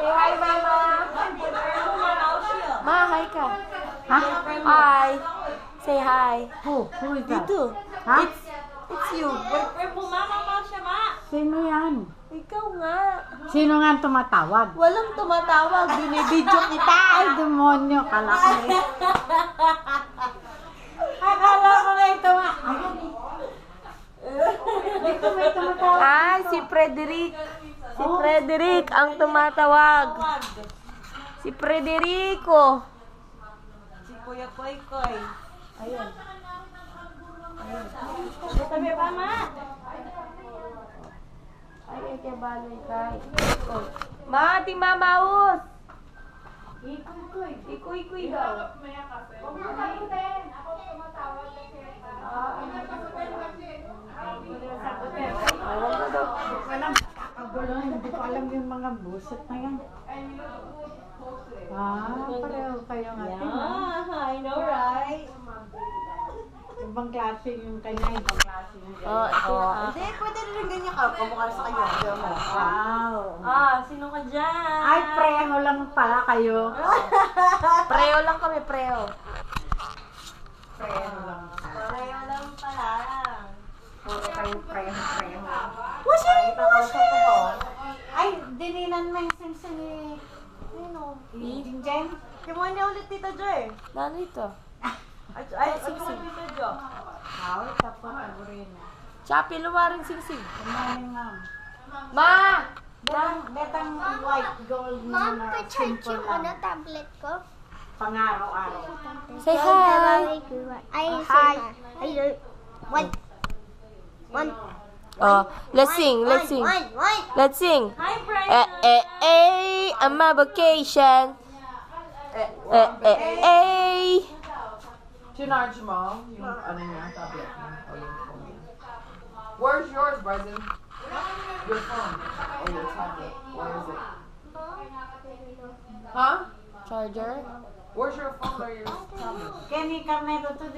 Say hi, Mama. Ma, hi ka. Ha? Hi. Say hi. Who is that? Dito. Ha? It's you. Boyfriend mo, mama siya, ma. Sino yan? Ikaw nga. Sino nga ang tumatawag? Walang tumatawag. Binibidyo kita. Ay, demonyo. Kala ko na eh. Akala ko na ito nga. Dito may tumatawag. Ay, si Frederick. Si Frederick ang tumatawag. Si Frederico. Si Kuya Koy Koy. Ayun. Tabi pa, ma. Ay, kay baloy kay. Oh. Ma, ti mamaus. Ikoy daw. Hindi ko alam yung mga buset na yan. Pareho kayo nga. Yeah, I know, right? Ibang klase yung kanya, ibang klase yung Oh, Hindi, pwede rin ganyan ka. Kamukha sa kanya. Wow. Sino ka dyan? Ay, preho lang pala kayo. Preo lang kami, preo. Preho lang. Pareho lang pala. Puro kayo preho. What's your emotion? Ay, dinilan mo yung sing-sing ni... Nino? Jinjen? Yung mga niya ulit, Tita Joy. Nano ito? Ay, ano ka, Tita Jo? Ay, tapos ako rin. Chappy, lumaring singsing. Good morning, ma'am. Ma! Betang white gold na Mom, pa-charge yung tablet ko. pang-araw-araw. Say hi! Ay, hi. Ay, one. Oh, let's sing, let's sing. One. Let's sing. Hi, Brian. I'm on vacation. Chinarge mo yung ano niya, tablet niya, o yung phone niya. Where's yours, Bryson? Your phone or your tablet? Where is it? Huh? Charger? Where's your phone or your tablet? Kenny, kamero to